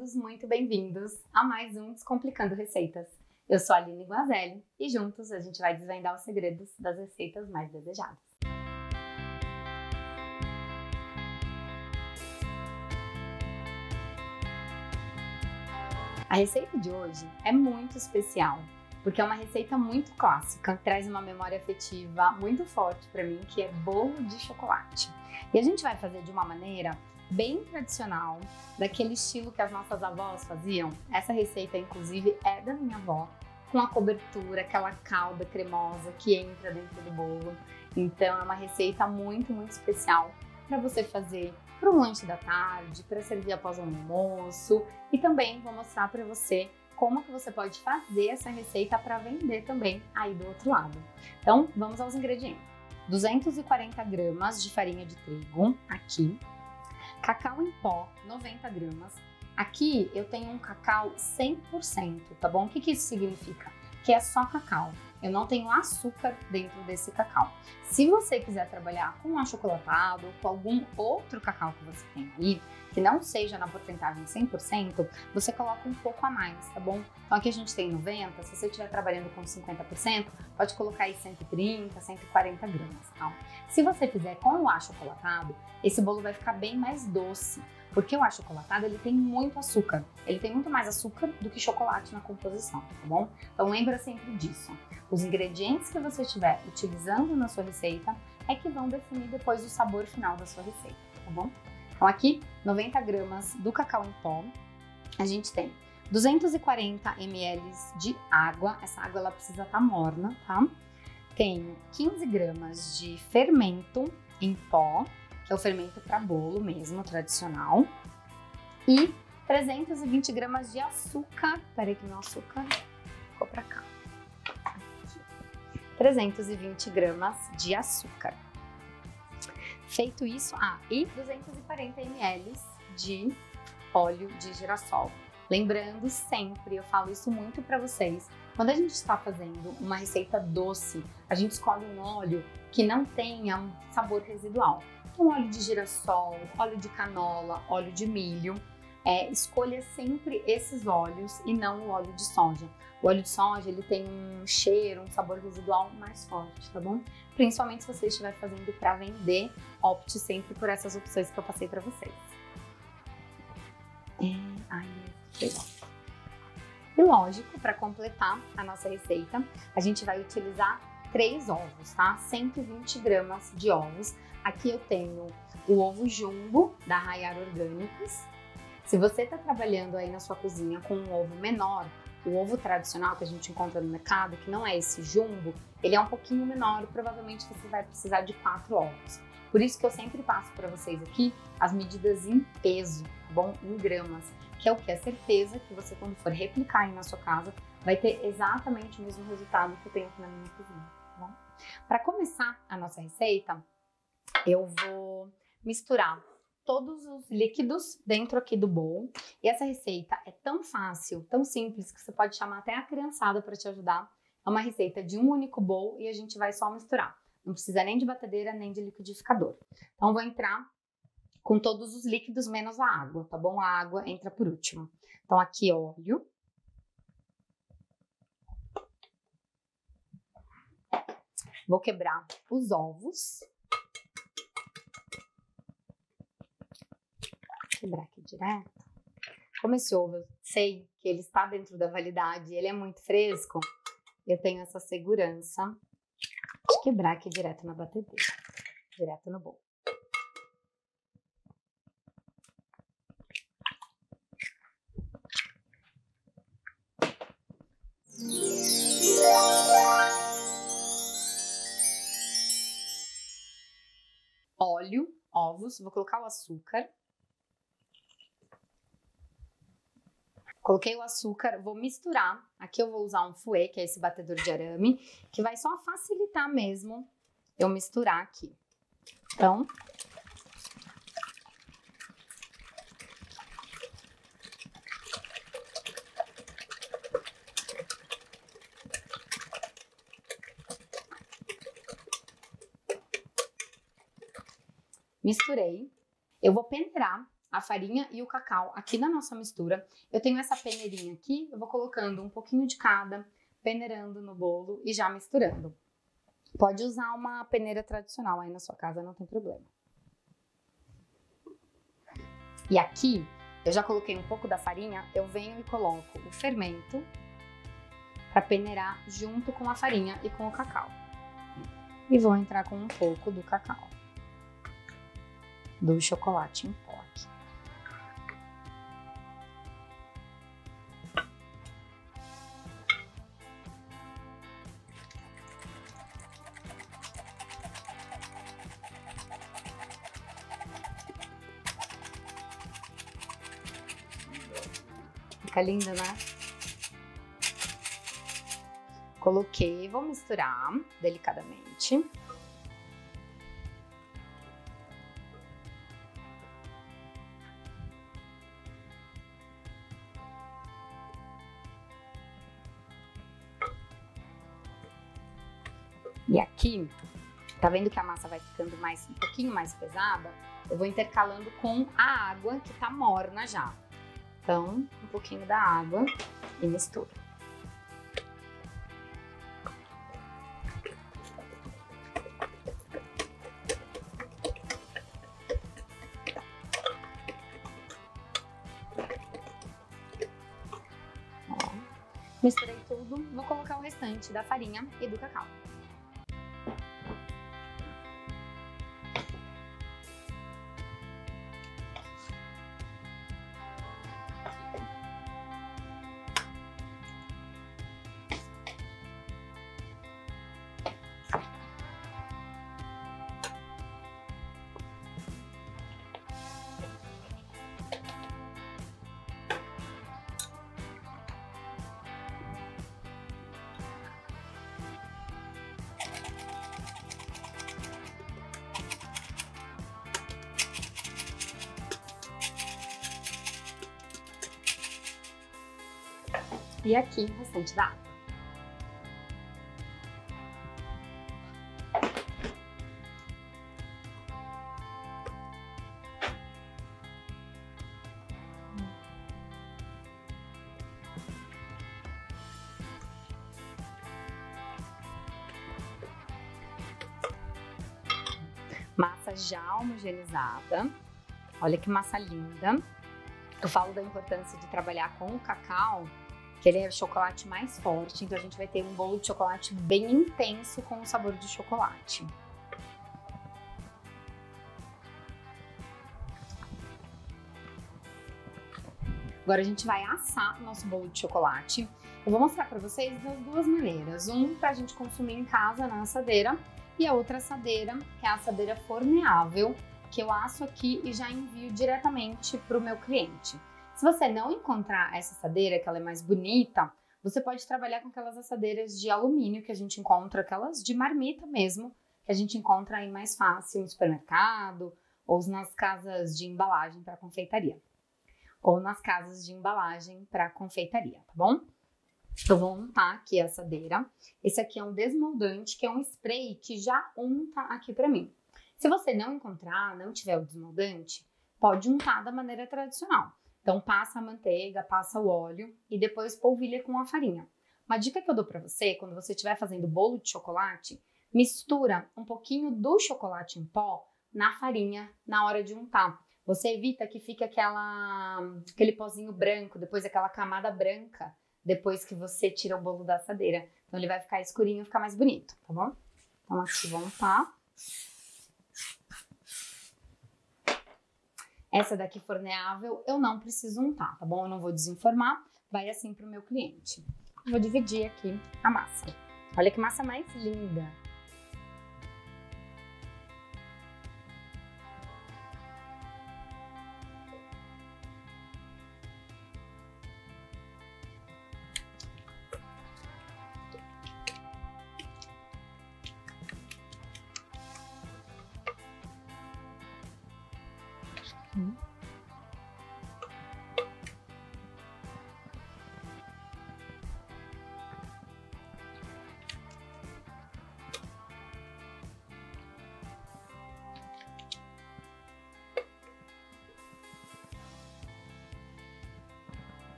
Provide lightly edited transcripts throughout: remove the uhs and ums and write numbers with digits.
todos muito bem-vindos a mais um Descomplicando Receitas. Eu sou a Aline Guazelli e juntos a gente vai desvendar os segredos das receitas mais desejadas. A receita de hoje é muito especial, porque é uma receita muito clássica, traz uma memória afetiva muito forte para mim, que é bolo de chocolate. E a gente vai fazer de uma maneira bem tradicional, daquele estilo que as nossas avós faziam. Essa receita, inclusive, é da minha avó, com a cobertura, aquela calda cremosa que entra dentro do bolo. Então é uma receita muito especial para você fazer para um lanche da tarde, para servir após o almoço, e também vou mostrar para você como que você pode fazer essa receita para vender também aí do outro lado. Então vamos aos ingredientes. 240 gramas de farinha de trigo aqui, cacau em pó 90 gramas. Aqui eu tenho um cacau 100%, tá bom? O que isso significa? Que é só cacau. Eu não tenho açúcar dentro desse cacau. Se você quiser trabalhar com achocolatado ou com algum outro cacau que você tem aí, que não seja na porcentagem 100%, você coloca um pouco a mais, tá bom? Então aqui a gente tem 90, se você estiver trabalhando com 50%, pode colocar aí 130, 140 gramas, tá? Se você fizer com o achocolatado, esse bolo vai ficar bem mais doce, porque o achocolatado ele tem muito açúcar, ele tem muito mais açúcar do que chocolate na composição, tá bom? Então lembra sempre disso. Os ingredientes que você estiver utilizando na sua receita é que vão definir depois o sabor final da sua receita, tá bom? Então aqui, 90 gramas do cacau em pó, a gente tem 240 ml de água, essa água ela precisa estar morna, tá? Tenho 15 gramas de fermento em pó, que é o fermento para bolo mesmo, tradicional, e 320 gramas de açúcar, peraí que meu açúcar ficou para cá, aqui. 320 gramas de açúcar. Feito isso, e 240 ml de óleo de girassol. Lembrando sempre, eu falo isso muito para vocês, quando a gente está fazendo uma receita doce, a gente escolhe um óleo que não tenha um sabor residual. Então, óleo de girassol, óleo de canola, óleo de milho. Escolha sempre esses óleos e não o óleo de soja. O óleo de soja ele tem um cheiro, um sabor residual mais forte, tá bom? Principalmente se você estiver fazendo para vender, opte sempre por essas opções que eu passei para vocês. Legal. E lógico, para completar a nossa receita, a gente vai utilizar 3 ovos, tá? 120 gramas de ovos. Aqui eu tenho o ovo jumbo da Rayar Orgânicos. Se você está trabalhando aí na sua cozinha com um ovo menor, o ovo tradicional que a gente encontra no mercado, que não é esse jumbo, ele é um pouquinho menor, provavelmente você vai precisar de 4 ovos. Por isso que eu sempre passo para vocês aqui as medidas em peso, tá bom? Em gramas, que é o que? A certeza que você, quando for replicar aí na sua casa, vai ter exatamente o mesmo resultado que eu tenho aqui na minha cozinha, tá bom? Para começar a nossa receita, eu vou misturar todos os líquidos dentro aqui do bowl. E essa receita é tão fácil, tão simples, que você pode chamar até a criançada para te ajudar. É uma receita de um único bowl e a gente vai só misturar. Não precisa nem de batedeira, nem de liquidificador. Então, vou entrar com todos os líquidos menos a água, tá bom? A água entra por último. Então, aqui óleo. Vou quebrar os ovos. Quebrar aqui direto. Como esse ovo eu sei que ele está dentro da validade, ele é muito fresco, eu tenho essa segurança de quebrar aqui direto na batedeira, direto no bowl. Óleo, ovos, vou colocar o açúcar. Coloquei o açúcar, vou misturar. Aqui eu vou usar um fouet, que é esse batedor de arame, que vai só facilitar mesmo eu misturar aqui. Então, misturei. Eu vou peneirar a farinha e o cacau aqui na nossa mistura. Eu tenho essa peneirinha aqui, eu vou colocando um pouquinho de cada, peneirando no bolo e já misturando. Pode usar uma peneira tradicional aí na sua casa, não tem problema. E aqui, eu já coloquei um pouco da farinha, eu venho e coloco o fermento para peneirar junto com a farinha e com o cacau. E vou entrar com um pouco do cacau, do chocolate em pó aqui. Fica lindo, né? Coloquei, vou misturar delicadamente. E aqui, tá vendo que a massa vai ficando um pouquinho mais pesada? Eu vou intercalando com a água que tá morna já. Então, um pouquinho da água e mistura. Ó, misturei tudo, vou colocar o restante da farinha e do cacau. E aqui o restante da água. Massa já homogeneizada. Olha que massa linda. Eu falo da importância de trabalhar com o cacau, que ele é o chocolate mais forte, então a gente vai ter um bolo de chocolate bem intenso com o sabor de chocolate. Agora a gente vai assar o nosso bolo de chocolate. Eu vou mostrar para vocês das duas maneiras. Um para a gente consumir em casa na assadeira e a outra assadeira, que é a assadeira forneável, que eu asso aqui e já envio diretamente para o meu cliente. Se você não encontrar essa assadeira, que ela é mais bonita, você pode trabalhar com aquelas assadeiras de alumínio que a gente encontra, aquelas de marmita mesmo, que a gente encontra aí mais fácil no supermercado ou nas casas de embalagem para confeitaria. Ou nas casas de embalagem para confeitaria, tá bom? Eu vou untar aqui a assadeira. Esse aqui é um desmoldante, que é um spray que já unta aqui para mim. Se você não encontrar, não tiver o desmoldante, pode untar da maneira tradicional. Então, passa a manteiga, passa o óleo e depois polvilha com a farinha. Uma dica que eu dou para você, quando você estiver fazendo bolo de chocolate, mistura um pouquinho do chocolate em pó na farinha na hora de untar. Você evita que fique aquele pozinho branco, depois aquela camada branca, depois que você tira o bolo da assadeira. Então, ele vai ficar escurinho e ficar mais bonito, tá bom? Então, aqui vou untar. Essa daqui forneável eu não preciso untar, tá bom? Eu não vou desenformar, vai assim pro meu cliente. Vou dividir aqui a massa. Olha que massa mais linda!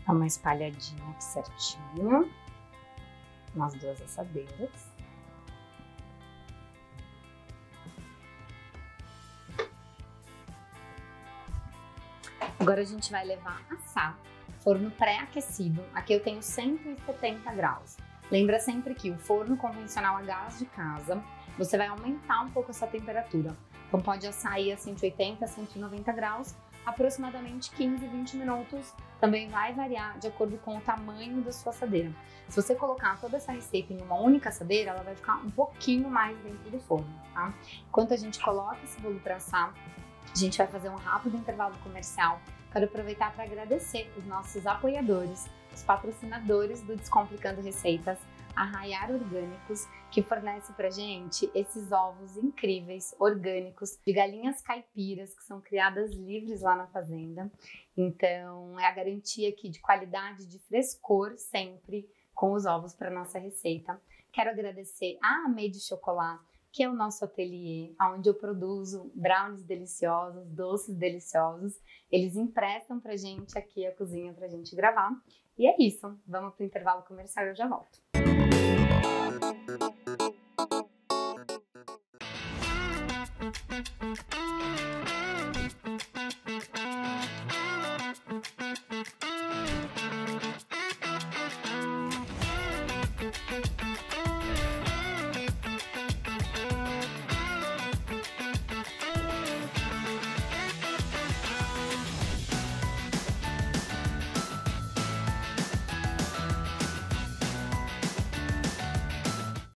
Dá uma espalhadinha aqui certinho nas duas assadeiras. Agora a gente vai levar a assar, forno pré-aquecido. Aqui eu tenho 170 graus. Lembra sempre que o forno convencional a gás de casa, você vai aumentar um pouco essa temperatura. Então pode assar aí a 180, 190 graus, aproximadamente 15, 20 minutos. Também vai variar de acordo com o tamanho da sua assadeira. Se você colocar toda essa receita em uma única assadeira, ela vai ficar um pouquinho mais dentro do forno, tá? Enquanto a gente coloca esse bolo para assar, a gente vai fazer um rápido intervalo comercial. Quero aproveitar para agradecer os nossos apoiadores, os patrocinadores do Descomplicando Receitas, a Raiar Orgânicos, que fornece pra gente esses ovos incríveis, orgânicos, de galinhas caipiras, que são criadas livres lá na fazenda. Então, é a garantia aqui de qualidade, de frescor sempre com os ovos para nossa receita. Quero agradecer a Made Chocolat, que é o nosso ateliê, onde eu produzo brownies deliciosos, doces deliciosos. Eles emprestam pra gente aqui a cozinha pra gente gravar. E é isso, vamos pro intervalo comercial e eu já volto.